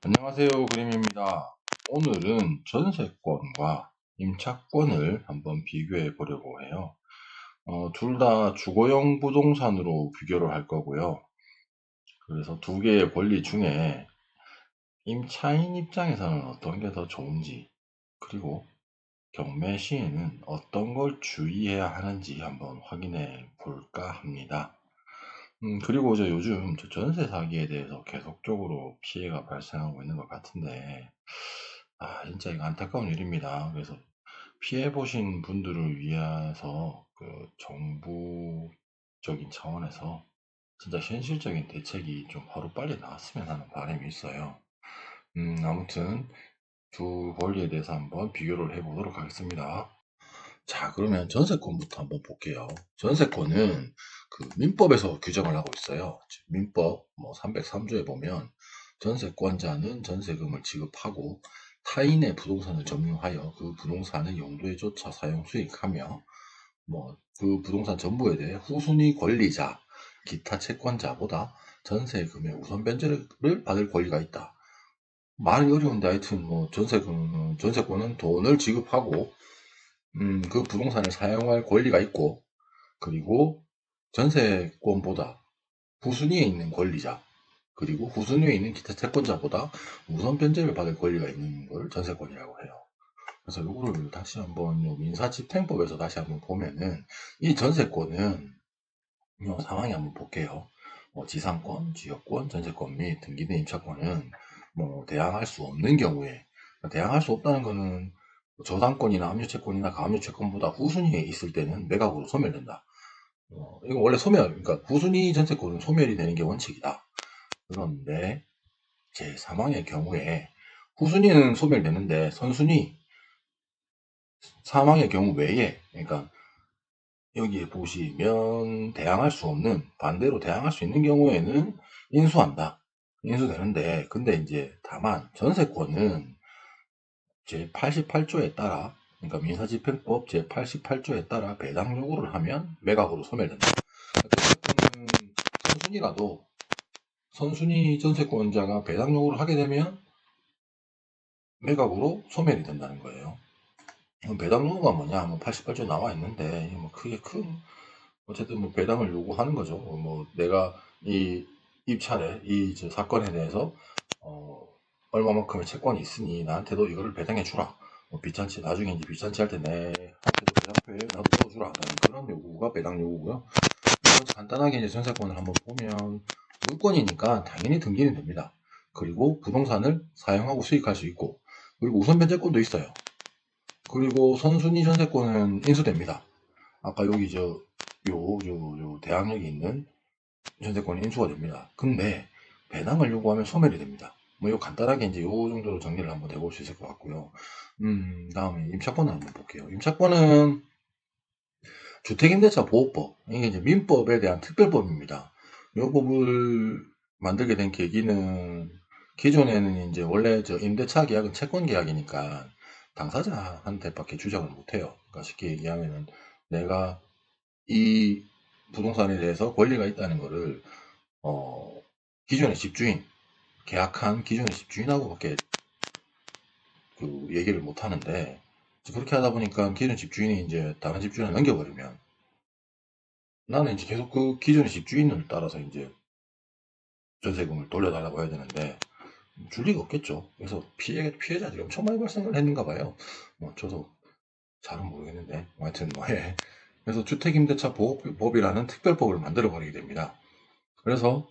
안녕하세요. 그림입니다. 오늘은 전세권과 임차권을 한번 비교해 보려고 해요. 둘 다 주거용 부동산으로 비교를 할 거고요. 그래서 두 개의 권리 중에 임차인 입장에서는 어떤 게 더 좋은지, 그리고 경매 시에는 어떤 걸 주의해야 하는지 한번 확인해 볼까 합니다. 그리고 요즘 전세 사기에 대해서 계속적으로 피해가 발생하고 있는 것 같은데, 진짜 이거 안타까운 일입니다. 그래서 피해 보신 분들을 위해서 정부적인 차원에서 진짜 현실적인 대책이 좀 하루빨리 나왔으면 하는 바람이 있어요. 아무튼 두 권리에 대해서 한번 비교를 해보도록 하겠습니다. 자, 그러면 전세권부터 한번 볼게요. 전세권은 민법에서 규정을 하고 있어요. 즉, 민법 303조에 보면 전세권자는 전세금을 지급하고 타인의 부동산을 점유하여 그 부동산의 용도에 조차 사용 수익하며 그 부동산 전부에 대해 후순위 권리자, 기타 채권자보다 전세금의 우선 변제를 받을 권리가 있다. 말이 어려운데 하여튼 전세권은 돈을 지급하고 그 부동산을 사용할 권리가 있고, 그리고 전세권보다 후순위에 있는 권리자, 그리고 후순위에 있는 기타 채권자보다 우선 변제를 받을 권리가 있는 걸 전세권이라고 해요. 그래서 이거를 다시 한번 민사집행법에서 다시 한번 보면은 이 전세권은 이 상황이 한번 볼게요. 지상권, 지역권, 전세권 및 등기된 임차권은 대항할 수 없는 경우에, 대항할 수 없다는 거는 저당권이나 압류채권이나 가압류채권보다 후순위에 있을 때는 매각으로 소멸된다. 이거 원래 그러니까 후순위 전세권은 소멸이 되는 게 원칙이다. 그런데 제 사망의 경우에 후순위는 소멸되는데 선순위 사망의 경우 외에, 그러니까 여기에 보시면 대항할 수 없는, 반대로 대항할 수 있는 경우에는 인수한다. 인수되는데, 근데 이제 다만 전세권은 제88조에 따라, 그러니까 민사집행법 제88조에 따라 배당 요구를 하면 매각으로 소멸된다. 전세권은 선순위라도 선순위 전세권자가 배당 요구를 하게 되면 매각으로 소멸이 된다는 거예요. 배당 요구가 뭐냐? 88조 나와 있는데 크게 어쨌든 배당을 요구하는 거죠. 내가 이 입찰에 사건에 대해서 얼마만큼의 채권이 있으니 나한테도 이거를 배당해 주라. 비찬치 나중에 이제 비찬치 할 때 내한테도 배당표에 나도 넣어주라. 그런 요구가 배당 요구고요. 간단하게 이제 전세권을 한번 보면 물권이니까 당연히 등기는 됩니다. 그리고 부동산을 사용하고 수익할 수 있고, 그리고 우선 변제권도 있어요. 그리고 선순위 전세권은 인수됩니다. 아까 여기 대항력이 있는 전세권이 인수가 됩니다. 근데 배당을 요구하면 소멸이 됩니다. 요 간단하게 이제 요 정도로 정리를 한번 해볼 수 있을 것 같고요. 다음에 임차권을 한번 볼게요. 임차권은 주택임대차 보호법, 이게 이제 민법에 대한 특별법입니다. 이 법을 만들게 된 계기는, 기존에는 이제 원래 임대차 계약은 채권 계약이니까 당사자한테밖에 주장을 못해요. 그러니까 쉽게 얘기하면은 내가 이 부동산에 대해서 권리가 있다는 거를 기존의 집주인, 계약한 기존의 집주인하고밖에 얘기를 못 하는데, 그렇게 하다 보니까 기존 집주인이 이제 다른 집주인을 넘겨버리면 나는 이제 계속 그 기존의 집주인을 따라서 이제 전세금을 돌려달라고 해야 되는데 줄 리가 없겠죠. 그래서 피해자들이 엄청 많이 발생을 했는가 봐요. 저도 잘은 모르겠는데 하여튼 예. 그래서 주택임대차 보호법이라는 특별법을 만들어 버리게 됩니다. 그래서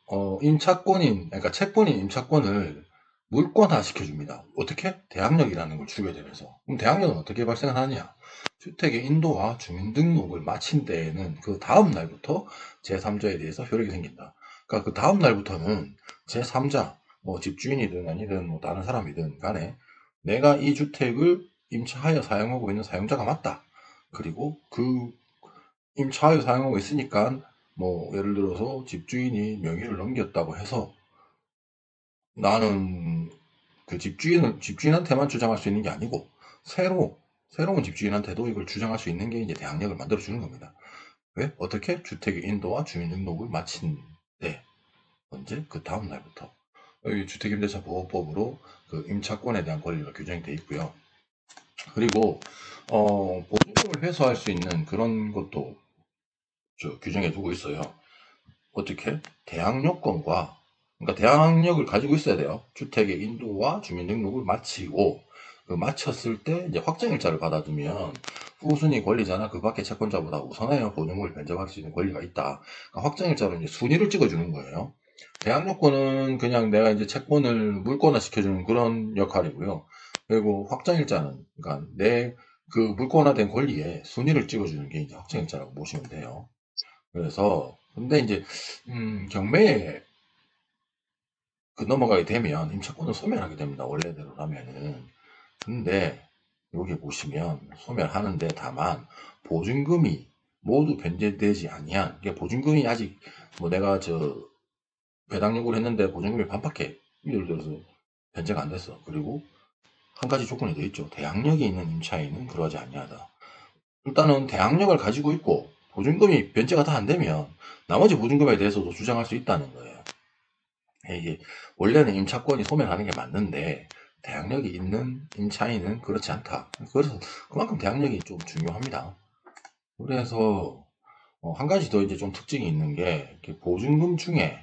그러니까 채권인 임차권을 물권화 시켜줍니다. 어떻게? 대항력이라는 걸 주게 되면서. 그럼 대항력은 어떻게 발생하느냐? 주택의 인도와 주민등록을 마친 때에는 그 다음 날부터 제3자에 대해서 효력이 생긴다. 그러니까 그 다음 날부터는 제3자, 집주인이든 아니든 다른 사람이든 간에 내가 이 주택을 임차하여 사용하고 있는 사용자가 맞다. 그리고 임차하여 사용하고 있으니까 예를 들어서 집주인이 명의를 넘겼다고 해서 나는 그 집주인한테만 주장할 수 있는 게 아니고 새로운 집주인한테도 이걸 주장할 수 있는 게 이제 대항력을 만들어 주는 겁니다. 왜? 어떻게? 주택의 인도와 주민등록을 마친 때, 언제? 그 다음 날부터. 여기 주택임대차 보호법으로 그 임차권에 대한 권리가 규정이 되어 있고요. 그리고 보증금을 회수할 수 있는 그런 것도 규정해 두고 있어요. 어떻게? 대항 요건과, 그러니까 대항력을 가지고 있어야 돼요. 주택의 인도와 주민등록을 마치고, 그 마쳤을 때 이제 확정일자를 받아두면 후순위 권리자나 그 밖의 채권자보다 우선하여 보증금을 변제받을 수 있는 권리가 있다. 그러니까 확정일자로 이제 순위를 찍어주는 거예요. 대항 요건은 그냥 내가 이제 채권을 물권화 시켜주는 그런 역할이고요. 그리고 확정일자는, 그러니까 내 그 물권화된 권리에 순위를 찍어주는 게 이제 확정일자라고 보시면 돼요. 그래서 근데 이제 경매에 그 넘어가게 되면 임차권을 소멸하게 됩니다. 원래대로라면은. 근데 여기 보시면 소멸하는데 다만 보증금이 모두 변제되지 아니한, 이게 보증금이 아직 뭐 내가 배당 요구를 했는데 보증금이 반밖에 예를 들어서 변제가 안 됐어. 그리고 한 가지 조건이 더 있죠. 대항력이 있는 임차인은 그러하지 아니하다. 일단은 대항력을 가지고 있고 보증금이 변제가 다 안 되면 나머지 보증금에 대해서도 주장할 수 있다는 거예요. 이게 원래는 임차권이 소멸하는 게 맞는데 대항력이 있는 임차인은 그렇지 않다. 그래서 그만큼 대항력이 좀 중요합니다. 그래서 한 가지 더 이제 좀 특징이 있는 게 보증금 중에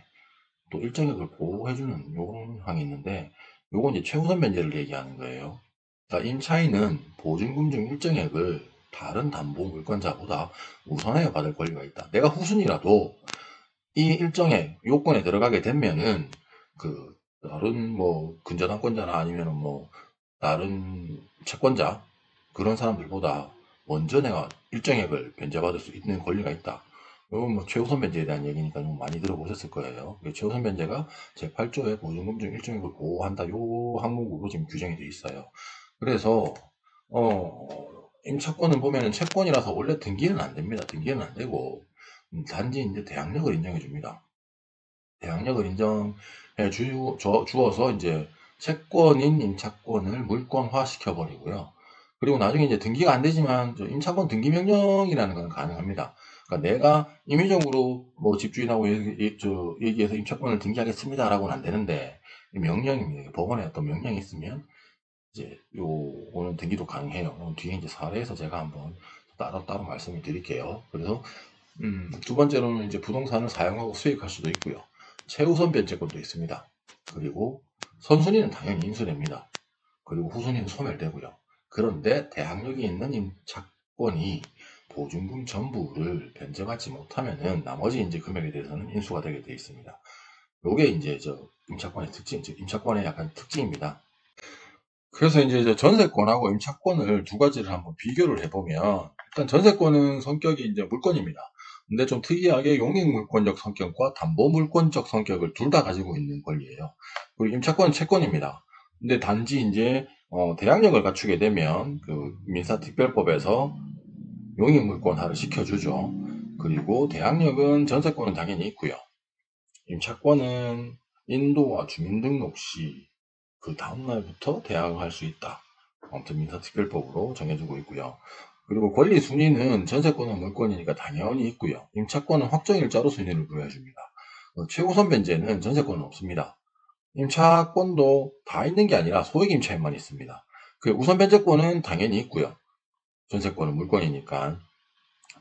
또 일정액을 보호해주는 요런 항이 있는데, 요건 이제 최우선 변제를 얘기하는 거예요. 그러니까 임차인은 보증금 중 일정액을 다른 담보 물권자보다 우선하여 받을 권리가 있다. 내가 후순위라도 이 일정의 요건에 들어가게 되면은 그 다른 뭐 근저당권자나 아니면은 뭐 다른 채권자 그런 사람들보다 먼저 내가 일정액을 변제받을 수 있는 권리가 있다. 이건 뭐 최우선 변제에 대한 얘기니까 좀 많이 들어보셨을 거예요. 최우선 변제가 제8조의 보증금 중 일정액을 보호한다. 요 항목으로 지금 규정이 되어 있어요. 그래서 임차권은 보면은 채권이라서 원래 등기는 안 됩니다. 등기는 안 되고 단지 이제 대항력을 인정해 줍니다. 대항력을 인정해 주어서 이제 채권인 임차권을 물권화 시켜버리고요. 그리고 나중에 이제 등기가 안 되지만 임차권 등기 명령이라는 건 가능합니다. 그러니까 내가 임의적으로 뭐 집주인하고 얘기해서 임차권을 등기하겠습니다라고는 안 되는데 명령입니다. 법원에 어떤 명령이 있으면 이제 요거는 등기도 가능해요. 뒤에 이제 사례에서 제가 한번 따로 말씀을 드릴게요. 그래서 두 번째로는 이제 부동산을 사용하고 수익할 수도 있고요. 최우선 변제권도 있습니다. 그리고 선순위는 당연히 인수됩니다. 그리고 후순위는 소멸되고요. 그런데 대항력이 있는 임차권이 보증금 전부를 변제받지 못하면은 나머지 이제 금액에 대해서는 인수가 되게 되어 있습니다. 요게 이제 임차권의 특징, 즉 임차권의 약간 특징입니다. 그래서 이제 전세권하고 임차권을 두 가지를 한번 비교를 해보면, 일단 전세권은 성격이 이제 물권입니다. 근데 좀 특이하게 용익물권적 성격과 담보물권적 성격을 둘 다 가지고 있는 권리예요. 그리고 임차권은 채권입니다. 근데 단지 이제 대항력을 갖추게 되면 그 민사특별법에서 용익물권화를 시켜주죠. 그리고 대항력은 전세권은 당연히 있고요. 임차권은 인도와 주민등록 시 그 다음날부터 대항할 수 있다. 아무튼 민사특별법으로 정해주고 있고요. 그리고 권리 순위는 전세권은 물권이니까 당연히 있고요. 임차권은 확정일자로 순위를 부여해줍니다. 최우선 변제는 전세권은 없습니다. 임차권도 다 있는 게 아니라 소액 임차인만 있습니다. 그 우선 변제권은 당연히 있고요. 전세권은 물권이니까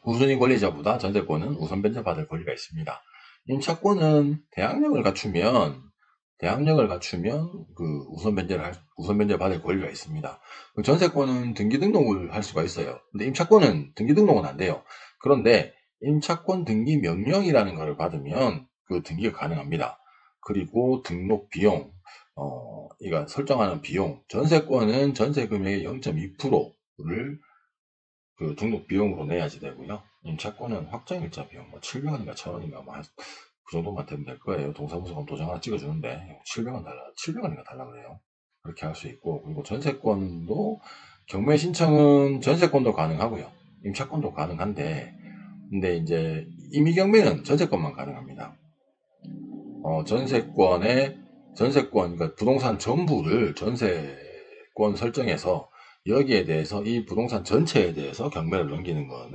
우순위 권리자보다 전세권은 우선 변제받을 권리가 있습니다. 임차권은 대항력을 갖추면 그 우선 변제 받을 권리가 있습니다. 그 전세권은 등기 등록을 할 수가 있어요. 근데 임차권은 등기 등록은 안 돼요. 그런데 임차권 등기 명령이라는 것을 받으면 그 등기가 가능합니다. 그리고 등록 비용, 이가 설정하는 비용, 전세권은 전세 금액의 0.2%를 그 등록 비용으로 내야지 되고요. 임차권은 확정일자 비용, 뭐 700원인가 1000원인가 뭐 그 정도만 되면 될 거예요. 동사무소가 도장 하나 찍어주는데 700원인가 달라 그래요. 그렇게 할 수 있고, 그리고 전세권도 경매 신청은 전세권도 가능하고요. 임차권도 가능한데, 근데 이제 임의 경매는 전세권만 가능합니다. 전세권, 그러니까 부동산 전부를 전세권 설정해서 여기에 대해서 이 부동산 전체에 대해서 경매를 넘기는 거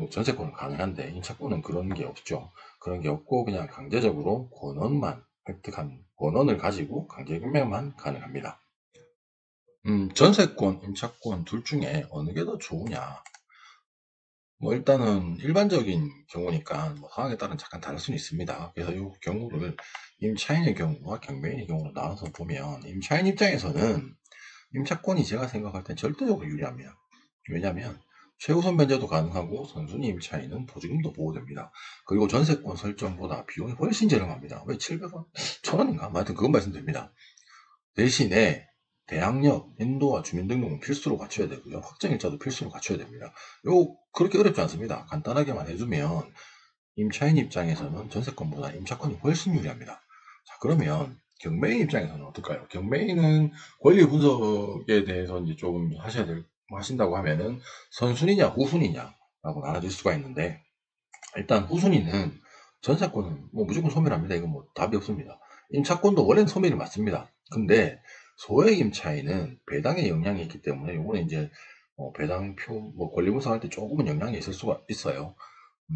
전세권은 가능한데 임차권은 그런 게 없죠. 그런 게 없고 그냥 강제적으로 권원만 획득한 권한을 가지고 강제 경매만 가능합니다. 전세권, 임차권 둘 중에 어느 게 더 좋으냐? 뭐 일단은 일반적인 경우니까 뭐 상황에 따라 잠깐 다를 수는 있습니다. 그래서 이 경우를 임차인의 경우와 경매인의 경우로 나눠서 보면 임차인 입장에서는 임차권이 제가 생각할 땐 절대적으로 유리합니다. 왜냐하면 최우선 변제도 가능하고 선순위 임차인은 보증금도 보호됩니다. 그리고 전세권 설정보다 비용이 훨씬 저렴합니다. 왜 700원? 1000원인가? 하여튼 그건 말씀드립니다. 대신에 대항력, 인도와 주민등록은 필수로 갖춰야 되고요. 확정일자도 필수로 갖춰야 됩니다. 그렇게 어렵지 않습니다. 간단하게만 해주면 임차인 입장에서는 전세권보다 임차권이 훨씬 유리합니다. 자, 그러면 경매인 입장에서는 어떨까요? 경매인은 권리 분석에 대해서 이제 조금 하신다고 하면은 선순위냐 후순위냐라고 나눠질 수가 있는데, 일단 후순위는 전세권은 뭐 무조건 소멸합니다. 이건 뭐 답이 없습니다. 임차권도 원래는 소멸이 맞습니다. 근데 소액 임차인은 배당에 영향이 있기 때문에 요거는 이제 배당표 뭐 권리 분석할 때 조금은 영향이 있을 수가 있어요.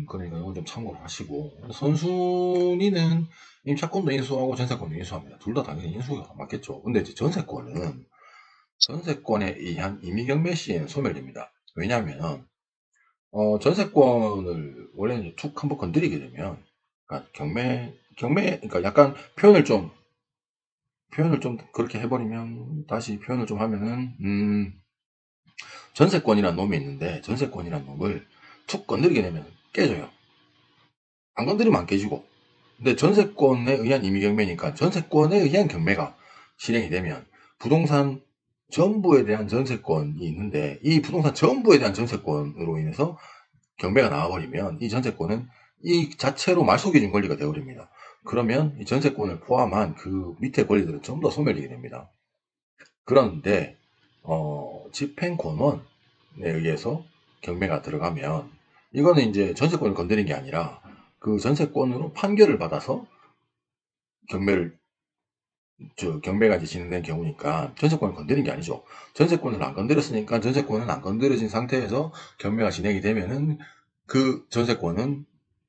그러니까 이건 좀 참고를 하시고, 선순위는 임차권도 인수하고 전세권도 인수합니다. 둘 다 당연히 인수가 맞겠죠. 근데 이제 전세권은 전세권에 의한 임의경매 시에는 소멸됩니다. 왜냐하면 전세권을 원래 이제 툭 한번 건드리게 되면, 그러니까 그러니까 약간 표현을 좀 그렇게 해버리면, 다시 표현을 좀 하면은, 전세권이란 놈이 있는데, 전세권이란 놈을 툭 건드리게 되면 깨져요. 안 건드리면 안 깨지고. 근데 전세권에 의한 임의경매니까 전세권에 의한 경매가 실행이 되면 부동산 전부에 대한 전세권이 있는데, 이 부동산 전부에 대한 전세권으로 인해서 경매가 나와버리면 이 전세권은 이 자체로 말소기준 권리가 되어버립니다. 그러면 이 전세권을 포함한 그 밑에 권리들은 전부 다 소멸되게 됩니다. 그런데 집행권원에 의해서 경매가 들어가면, 이거는 이제 전세권을 건드린 게 아니라 그 전세권으로 판결을 받아서 경매가 이제 진행된 경우니까 전세권을 건드린 게 아니죠. 전세권을 안 건드렸으니까 전세권은 안 건드려진 상태에서 경매가 진행이 되면은 그 전세권은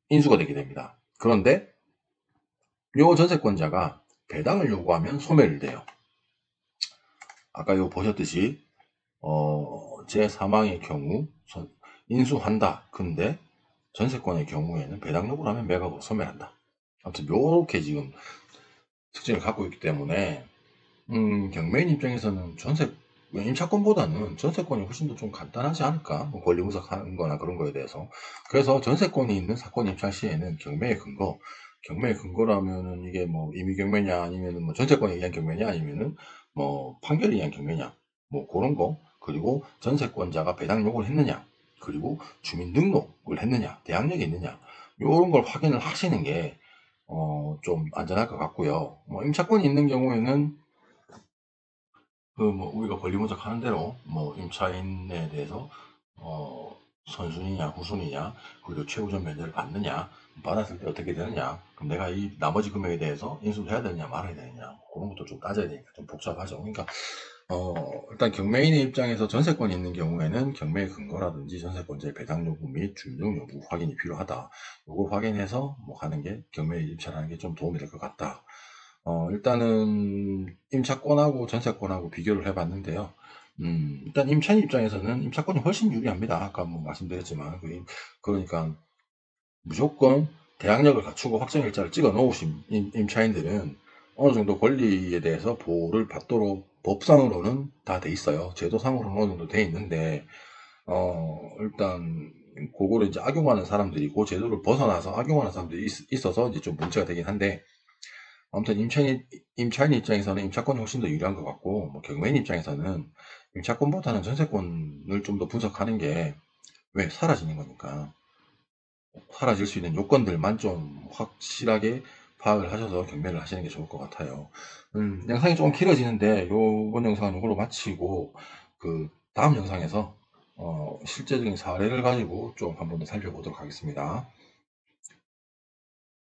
인수가 되게 됩니다. 그런데 요 전세권자가 배당을 요구하면 소멸이 돼요. 아까 요 보셨듯이 제 사망의 경우 인수한다. 근데 전세권의 경우에는 배당 요구를 하면 매각으로 소멸한다. 아무튼 요렇게 지금 특징을 갖고 있기 때문에 경매인 입장에서는 임차권보다는 전세권이 훨씬 더 좀 간단하지 않을까? 뭐 권리 분석하는 거나 그런 거에 대해서. 그래서 전세권이 있는 사건 입찰 시에는 경매의 근거라면은 이게 뭐 임의경매냐, 아니면은 뭐 전세권에 의한 경매냐, 아니면은 뭐 판결에 의한 경매냐, 뭐 그런 거, 그리고 전세권자가 배당 요구를 했느냐, 그리고 주민등록을 했느냐, 대항력이 있느냐, 요런 걸 확인을 하시는 게 좀 안전할 것 같고요. 뭐 임차권이 있는 경우에는 뭐 우리가 권리 분석하는 대로 뭐 임차인에 대해서 선순위냐 후순위냐, 그리고 최우선 면제를 받느냐, 받았을 때 어떻게 되느냐, 그럼 내가 이 나머지 금액에 대해서 인수를 해야 되느냐 말아야 되느냐, 그런 것도 좀 따져야 되니까 좀 복잡하죠. 그러니까 일단 경매인의 입장에서 전세권이 있는 경우에는 경매의 근거라든지 전세권자의 배당 요구 및 주민등록 여부 확인이 필요하다. 요걸 확인해서 뭐 하는 게, 경매에 입찰하는 게 좀 도움이 될 것 같다. 일단은 임차권하고 전세권하고 비교를 해봤는데요. 일단 임차인 입장에서는 임차권이 훨씬 유리합니다. 아까 뭐 말씀드렸지만, 그러니까 무조건 대항력을 갖추고 확정일자를 찍어 놓으신 임차인들은 어느 정도 권리에 대해서 보호를 받도록 법상으로는 다 돼 있어요. 제도상으로는 어느 정도 돼 있는데, 일단 그거를 이제 악용하는 사람들이, 그 제도를 벗어나서 악용하는 사람들이 있어서 이제 좀 문제가 되긴 한데, 아무튼 임차인 입장에서는 임차권이 훨씬 더 유리한 것 같고, 뭐 경매인 입장에서는 임차권보다는 전세권을 좀 더 분석하는 게, 왜 사라지는 거니까 사라질 수 있는 요건들만 좀 확실하게 파악을 하셔서 경매를 하시는 게 좋을 것 같아요. 영상이 조금 길어지는데 요번 영상은 이걸로 마치고, 그 다음 영상에서 실제적인 사례를 가지고 좀 한 번 더 살펴보도록 하겠습니다.